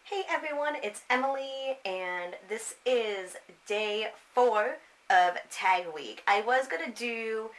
Hey everyone, it's Emily, and this is day 4 of Tag Week. I was gonna do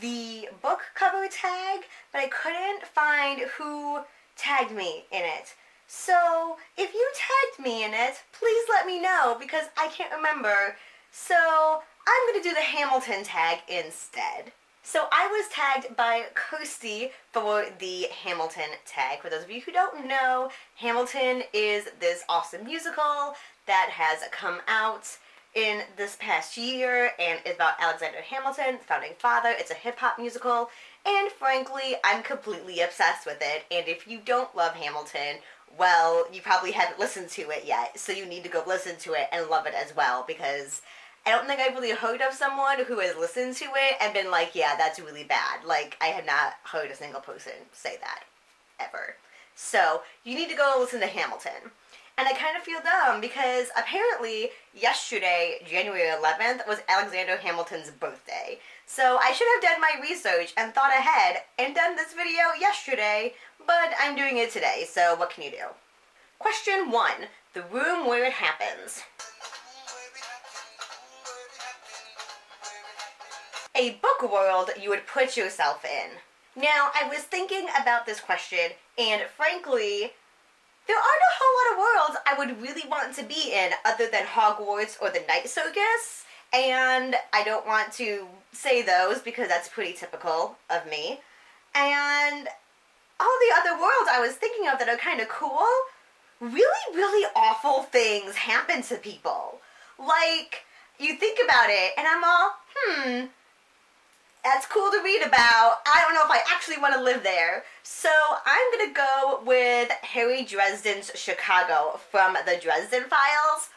the book cover tag, but I couldn't find who tagged me in it. So, if you tagged me in it, please let me know because I can't remember. So, I'm gonna do the Hamilton tag instead. So I was tagged by Kirsty for the Hamilton tag. For those of you who don't know, Hamilton is this awesome musical that has come out in this past year and is about Alexander Hamilton, the founding father. It's a hip-hop musical, and frankly, I'm completely obsessed with it. And if you don't love Hamilton, well, you probably haven't listened to it yet, so you need to go listen to it and love it as well, because I don't think I've really heard of someone who has listened to it and been like, yeah, that's really bad. Like, I have not heard a single person say that, ever. So, you need to go listen to Hamilton. And I kind of feel dumb because apparently yesterday, January 11th, was Alexander Hamilton's birthday. So I should have done my research and thought ahead and done this video yesterday, but I'm doing it today, so what can you do? Question 1. The room where it happens. A book world you would put yourself in. Now, I was thinking about this question, and frankly, there aren't a whole lot of worlds I would really want to be in other than Hogwarts or the Night Circus, and I don't want to say those because that's pretty typical of me. And all the other worlds I was thinking of that are kind of cool, really, really awful things happen to people. Like, you think about it, and I'm all, that's cool to read about. I don't know if I actually want to live there. So I'm going to go with Harry Dresden's Chicago from the Dresden Files.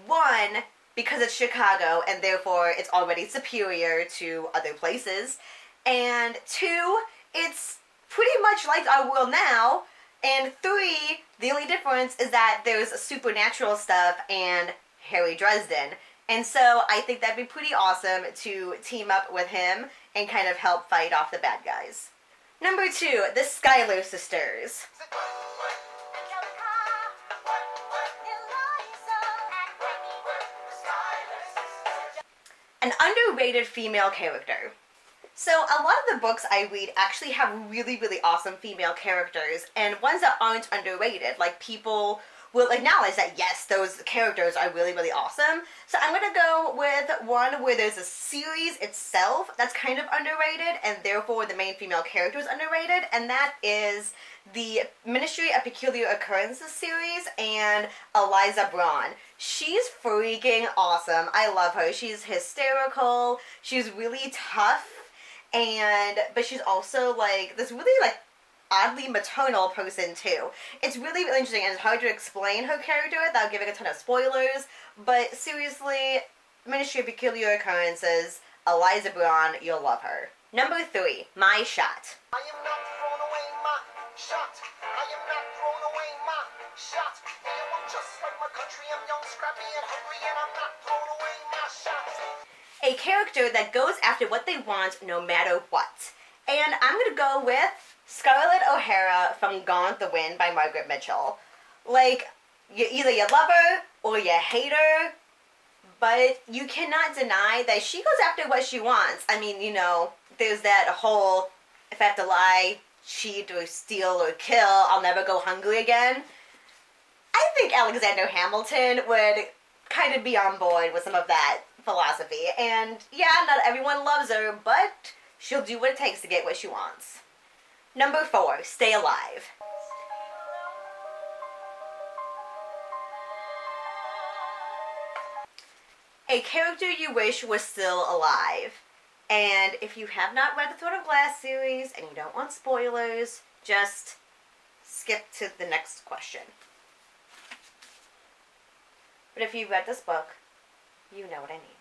1, because it's Chicago and therefore it's already superior to other places. And 2, it's pretty much like our world now. And 3, the only difference is that there's supernatural stuff and Harry Dresden. And so I think that'd be pretty awesome to team up with him and kind of help fight off the bad guys. Number 2, the Schuyler sisters. An underrated female character. So a lot of the books I read actually have really, really awesome female characters and ones that aren't underrated. Like, people will acknowledge that, yes, those characters are really, really awesome. So I'm going to go with one where there's a series itself that's kind of underrated, and therefore the main female character is underrated, and that is the Ministry of Peculiar Occurrences series and Eliza Braun. She's freaking awesome. I love her. She's hysterical. She's really tough, but she's also like this really like oddly maternal person too. It's really, really interesting, and it's hard to explain her character without giving a ton of spoilers, but seriously, Ministry of Peculiar Occurrences, Eliza Braun, you'll love her. Number 3, My Shot. I am not throwing away my shot. I am not throwing away my shot. Yeah, I'm just like my country. I'm young, scrappy, and hungry, and I'm not throwing away my shot. A character that goes after what they want no matter what. And I'm gonna go with Scarlett O'Hara from Gone with the Wind by Margaret Mitchell. Like, either you love her or you hate her, but you cannot deny that she goes after what she wants. I mean, you know, there's that whole, if I have to lie, cheat, or steal, or kill, I'll never go hungry again. I think Alexander Hamilton would kind of be on board with some of that philosophy. And yeah, not everyone loves her, but she'll do what it takes to get what she wants. Number 4, Stay Alive. A character you wish was still alive. And if you have not read the Throne of Glass series and you don't want spoilers, just skip to the next question. But if you've read this book, you know what I mean.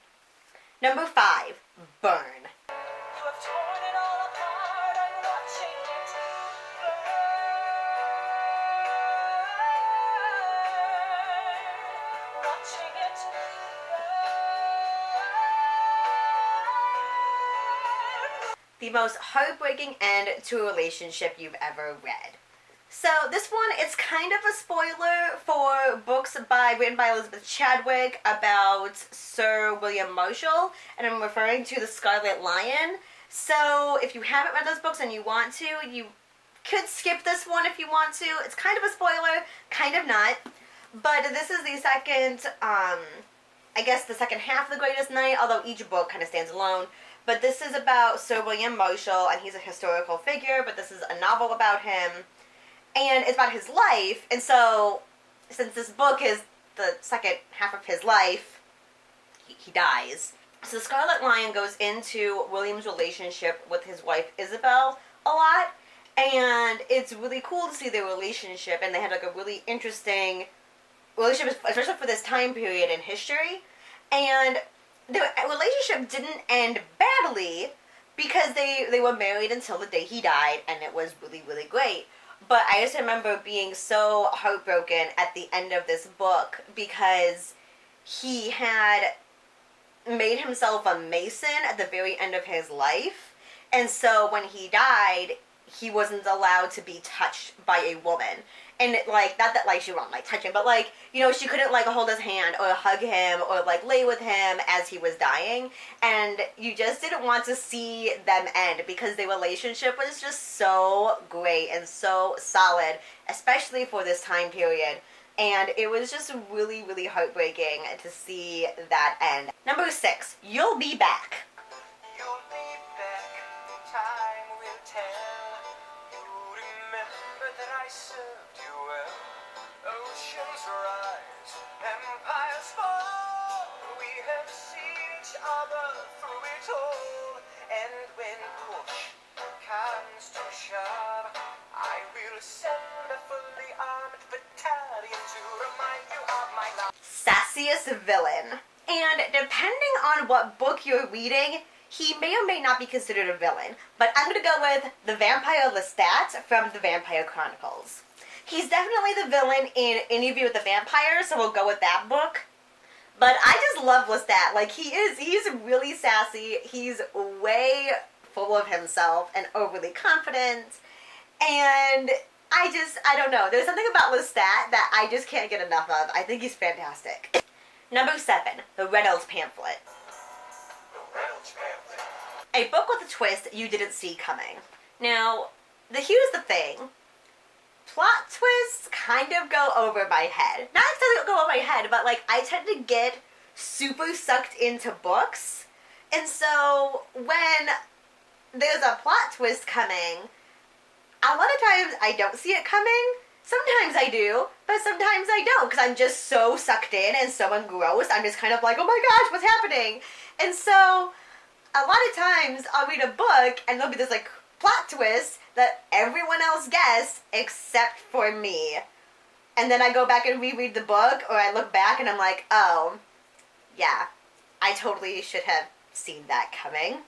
Number 5, Burn. You have torn it all apart, I'm watching it burn. Watching it burn. The most heartbreaking end to a relationship you've ever read. So this one, it's kind of a spoiler for books written by Elizabeth Chadwick about Sir William Marshall, and I'm referring to The Scarlet Lion. So if you haven't read those books and you want to, you could skip this one if you want to. It's kind of a spoiler, kind of not. But this is the second, I guess the second half of The Greatest Night, although each book kind of stands alone. But this is about Sir William Marshall, and he's a historical figure, but this is a novel about him. And it's about his life, and so, since this book is the second half of his life, he dies. So the Scarlet Lion goes into William's relationship with his wife Isabel a lot, and it's really cool to see their relationship, and they had like a really interesting relationship, especially for this time period in history. And the relationship didn't end badly, because they were married until the day he died, and it was really, really great. But I just remember being so heartbroken at the end of this book because he had made himself a mason at the very end of his life. And so when he died, he wasn't allowed to be touched by a woman. And, like, not that, like, she won't, like, touch him, but, like, you know, she couldn't, like, hold his hand or hug him or, like, lay with him as he was dying. And you just didn't want to see them end because their relationship was just so great and so solid, especially for this time period. And it was just really, really heartbreaking to see that end. Number 6, You'll Be Back. You'll be back, time will tell. You remember that I served you well. Oceans rise, empires fall. We have seen each other through it all. And when push comes to shove, I will send a fully armed battalion to remind you of my love. Sassiest villain. And depending on what book you're reading, he may or may not be considered a villain. But I'm going to go with the vampire Lestat from the Vampire Chronicles. He's definitely the villain in Interview with the Vampire, so we'll go with that book. But I just love Lestat. Like, he's really sassy. He's way full of himself and overly confident. And I don't know. There's something about Lestat that I just can't get enough of. I think he's fantastic. Number 7, the Reynolds Pamphlet. Reynolds Pamphlet. A book with a twist you didn't see coming. Now, here's the thing. Plot twists kind of go over my head. Not exactly go over my head, but like I tend to get super sucked into books. And so when there's a plot twist coming, a lot of times I don't see it coming. Sometimes I do, but sometimes I don't, because I'm just so sucked in and so engrossed. I'm just kind of like, oh my gosh, what's happening? And so a lot of times I'll read a book and there'll be this like plot twist that everyone else guessed except for me. And then I go back and reread the book, or I look back and I'm like, oh, yeah, I totally should have seen that coming.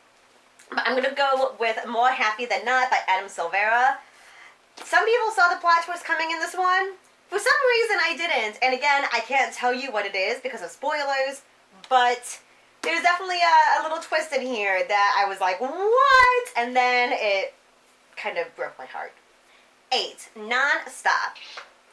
But I'm going to go with More Happy Than Not by Adam Silvera. Some people saw the plot twist coming in this one. For some reason I didn't. And again, I can't tell you what it is because of spoilers. But there's definitely a little twist in here that I was like, what? And then it kind of broke my heart. 8, Non-Stop.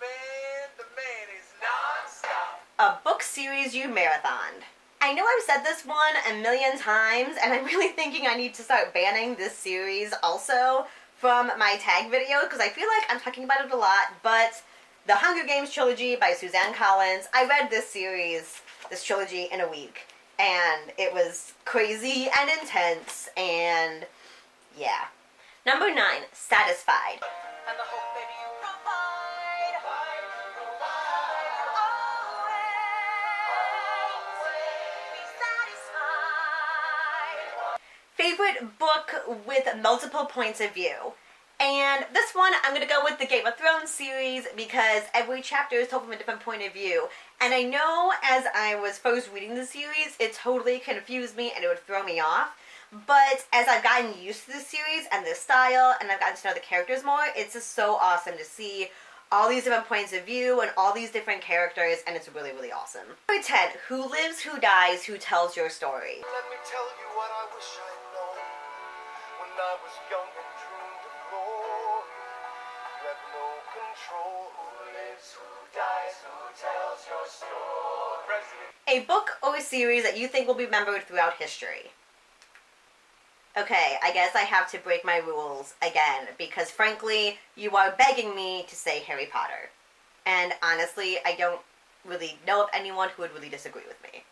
Man, the man is non-stop. A book series you marathoned. I know I've said this one a million times, and I'm really thinking I need to start banning this series also from my tag video, because I feel like I'm talking about it a lot, but the Hunger Games trilogy by Suzanne Collins, I read this trilogy in a week, and it was crazy and intense, and yeah. Number 9, Satisfied. And the hope that you provide. Favorite book with multiple points of view. And this one, I'm going to go with the Game of Thrones series because every chapter is told from a different point of view. And I know as I was first reading the series, it totally confused me and it would throw me off. But as I've gotten used to the series and the style, and I've gotten to know the characters more, it's just so awesome to see all these different points of view and all these different characters, and it's really, really awesome. Number 10, Who Lives, Who Dies, Who Tells Your Story. Let me tell you what I wish I'd known when I was young and dreamed of glory. You have no who tells your story. President. A book or series that you think will be remembered throughout history. Okay, I guess I have to break my rules again, because frankly, you are begging me to say Harry Potter. And honestly, I don't really know of anyone who would really disagree with me.